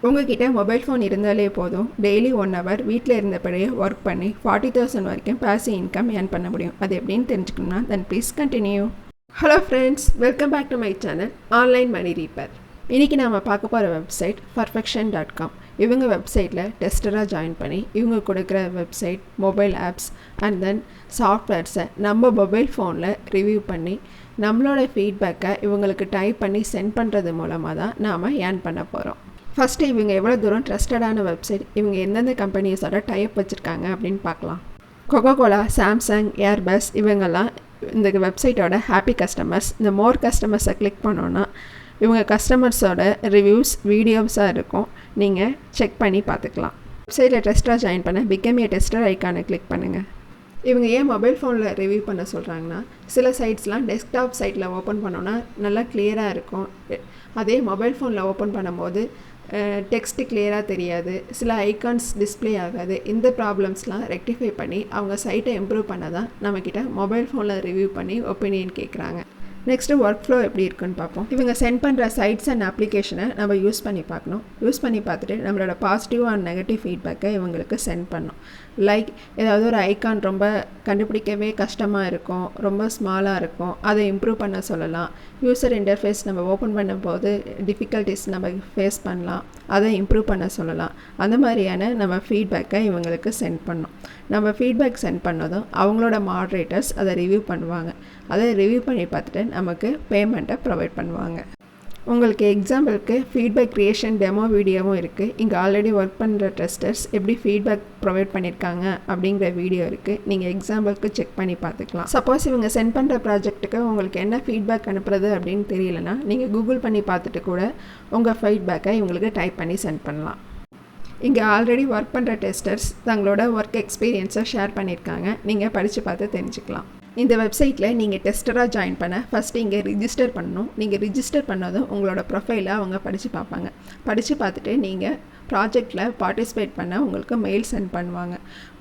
உங்ககிட்ட mobile phone இருந்தாலே போதும், டெய்லி 1 hour வீட்டில் இருந்தபடியே ஒர்க் பண்ணி 40,000 வரைக்கும் பாசிவ் இன்கம் ஏர்ன் பண்ண முடியும். அது எப்படின்னு தெரிஞ்சுக்கணும்னா then please continue. Hello friends, welcome back to my channel online money reaper. இன்றைக்கி நாம் பார்க்க போகிற வெப்சைட் perfection.com. இவங்க வெப்சைட்டில் டெஸ்டராக ஜாயின் பண்ணி இவங்க கொடுக்குற website, mobile apps and then சாஃப்ட்வேர்ஸை நம்ம மொபைல் ஃபோனில் ரிவ்யூ பண்ணி நம்மளோட ஃபீட்பேக்கை இவங்களுக்கு டைப் பண்ணி சென்ட் பண்ணுறது மூலமாக தான் நாம் ஏர்ன் பண்ண போகிறோம். ஃபஸ்ட்டு இவங்க எவ்வளோ தூரம் ட்ரஸ்டடான வெப்சைட், இவங்க எந்தெந்த கம்பெனிஸோட டைப் வச்சுருக்காங்க அப்படின்னு பார்க்கலாம். கொக்கோகோலா, சாம்சங், ஏர்பஸ் இவங்கெல்லாம் இந்த வெப்சைட்டோட ஹாப்பி கஸ்டமர்ஸ். இந்த மோர் கஸ்டமர்ஸை கிளிக் பண்ணோன்னா இவங்க கஸ்டமர்ஸோட ரிவ்யூஸ் வீடியோஸாக இருக்கும், நீங்கள் செக் பண்ணி பார்த்துக்கலாம். வெப்சைட்டில் டெஸ்ட்டாக ஜாயின் பண்ண பிகம் ஏ டெஸ்டர் ஐக்கானை கிளிக் பண்ணுங்கள். இவங்க ஏன் மொபைல் ஃபோனில் ரிவ்யூ பண்ண சொல்கிறாங்கன்னா, சில சைட்ஸ்லாம் டெஸ்க்டாப் சைட்டில் ஓப்பன் பண்ணோன்னா நல்லா கிளியராக இருக்கும். அதே மொபைல் ஃபோனில் ஓப்பன் பண்ணும்போது டெக்ஸ்ட்டு கிளியராக தெரியாது, சில ஐகான்ஸ் டிஸ்பிளே ஆகாது. இந்த ப்ராப்ளம்ஸ்லாம் ரெக்டிஃபை பண்ணி அவங்க சைட்டை இம்ப்ரூவ் பண்ண தான் நம்மக்கிட்ட மொபைல் ஃபோனில் ரிவ்யூ பண்ணி ஒப்பீனியன் கேட்குறாங்க. நெக்ஸ்ட்டு ஒர்க் ஃப்ளோ எப்படி இருக்குன்னு பார்ப்போம். இவங்க சென்ட் பண்ணுற சைட்ஸ் அண்ட் அப்ளிகேஷனை நம்ம யூஸ் பண்ணி பார்க்கணும். யூஸ் பண்ணி பார்த்துட்டு நம்மளோட பாசிட்டிவ் அண்ட் நெகட்டிவ் ஃபீட்பேக்கை இவங்களுக்கு சென்ட் பண்ணணும். லைக் ஏதாவது ஒரு ஐகான் ரொம்ப கண்டுபிடிக்கவே கஷ்டமாக இருக்கும், ரொம்ப ஸ்மாலாக இருக்கும், அதை இம்ப்ரூவ் பண்ண சொல்லலாம். யூசர் இன்டர்ஃபேஸ் நம்ம ஓப்பன் பண்ணும்போது டிஃபிகல்ட்டிஸ் நம்ம ஃபேஸ் பண்ணலாம், அதை இம்ப்ரூவ் பண்ண சொல்லலாம். அந்த மாதிரியான நம்ம ஃபீட்பேக்கை இவங்களுக்கு சென்ட் பண்ணோம். நம்ம ஃபீட்பேக் சென்ட் பண்ணதும் அவங்களோட மாட்ரேட்டர்ஸ் அதை ரிவ்யூ பண்ணுவாங்க. அதை ரிவ்யூ பண்ணி பார்த்துட்டு நமக்கு பேமெண்ட்டை ப்ரொவைட் பண்ணுவாங்க. உங்களுக்கு எக்ஸாம்பிளுக்கு ஃபீட்பேக் க்ரியேஷன் டெமோ வீடியோவும் இருக்குது. இங்கே ஆல்ரெடி ஒர்க் பண்ணுற டெஸ்டர்ஸ் எப்படி ஃபீட்பேக் ப்ரொவைட் பண்ணியிருக்காங்க அப்படிங்கிற வீடியோ இருக்குது. நீங்கள் எக்ஸாம்பிளுக்கு செக் பண்ணி பார்த்துக்கலாம். சப்போஸ் இவங்க சென்ட் பண்ணுற ப்ராஜெக்ட்டுக்கு உங்களுக்கு என்ன ஃபீட்பேக் அனுப்புறது அப்படின்னு தெரியலனா நீங்கள் கூகுள் பண்ணி பார்த்துட்டு கூட உங்கள் ஃபீட்பேக்கை இவங்களுக்கு டைப் பண்ணி சென்ட் பண்ணலாம். இங்கே ஆல்ரெடி ஒர்க் பண்ணுற டெஸ்டர்ஸ் தங்களோட ஒர்க் எக்ஸ்பீரியன்ஸை ஷேர் பண்ணியிருக்காங்க, நீங்கள் படித்து பார்த்து தெரிஞ்சுக்கலாம். இந்த வெப்சைட்டில் நீங்கள் டெஸ்டராக ஜாயின் பண்ண ஃபஸ்ட்டு இங்கே ரிஜிஸ்டர் பண்ணணும். நீங்கள் ரிஜிஸ்டர் பண்ணதும் உங்களோட ப்ரொஃபைலை அவங்க படித்து பார்ப்பாங்க. படித்து பார்த்துட்டு நீங்கள் ப்ராஜெக்டில் பார்ட்டிசிபேட் பண்ண உங்களுக்கு மெயில் சென்ட் பண்ணுவாங்க.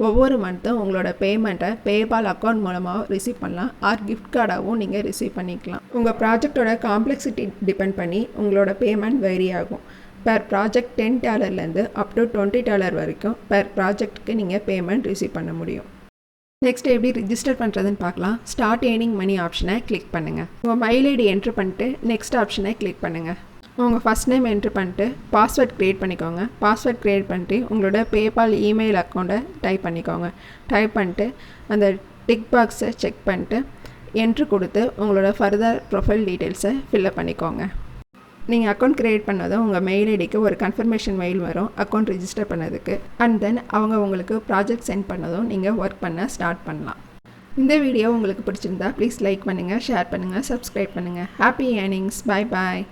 ஒவ்வொரு மந்த்தும் உங்களோட பேமெண்ட்டை பேபால் அக்கௌண்ட் மூலமாக ரிசீவ் பண்ணலாம், ஆர் கிஃப்ட் கார்டாகவும் நீங்கள் ரிசீவ் பண்ணிக்கலாம். உங்கள் ப்ராஜெக்டோட காம்ப்ளெக்சிட்டி டிபெண்ட் பண்ணி உங்களோட பேமெண்ட் வேரி ஆகும். பெர் ப்ராஜெக்ட் $10 அப் டு $20 வரைக்கும் பெர் ப்ராஜெக்ட்டுக்கு நீங்கள் பேமெண்ட் ரிசீவ் பண்ண முடியும். நெக்ஸ்ட் எப்படி ரிஜிஸ்டர் பண்ணுறதுன்னு பார்க்கலாம். ஸ்டார்ட் ஏர்னிங் மணி ஆப்ஷனை கிளிக் பண்ணுங்கள். உங்கள் மெயில் ஐடி என்ட்ரு பண்ணிட்டு நெக்ஸ்ட் ஆப்ஷனை கிளிக் பண்ணுங்கள். உங்கள் ஃபஸ்ட் நேம் என்ட்ரு பண்ணிட்டு பாஸ்வேர்ட் க்ரியேட் பண்ணிக்கோங்க. பாஸ்வேர்ட் க்ரியேட் பண்ணிட்டு உங்களோட பேபால் இமெயில் அக்கௌண்ட்டை டைப் பண்ணிக்கோங்க. டைப் பண்ணிட்டு அந்த டிக் பாக்ஸை செக் பண்ணிட்டு என்ட்ரு கொடுத்து உங்களோட ஃபர்தர் ப்ரொஃபைல் டீட்டெயில்ஸை ஃபில்லப் பண்ணிக்கோங்க. நீங்கள் அக்கௌண்ட் க்ரியேட் பண்ணதும் உங்கள் மெயில் ஐடிக்கு ஒரு கன்ஃபர்மேஷன் மெயில் வரும் அக்கௌண்ட் ரிஜிஸ்டர் பண்ணதுக்கு. அண்ட் தென் அவங்க உங்களுக்கு ப்ராஜெக்ட் சென்ட் பண்ணதும் நீங்கள் ஒர்க் பண்ண ஸ்டார்ட் பண்ணலாம். இந்த வீடியோ உங்களுக்கு பிடிச்சிருந்தா ப்ளீஸ் லைக் பண்ணுங்கள், ஷேர் பண்ணுங்கள், சப்ஸ்கிரைப் பண்ணுங்கள். Happy earnings. Bye bye.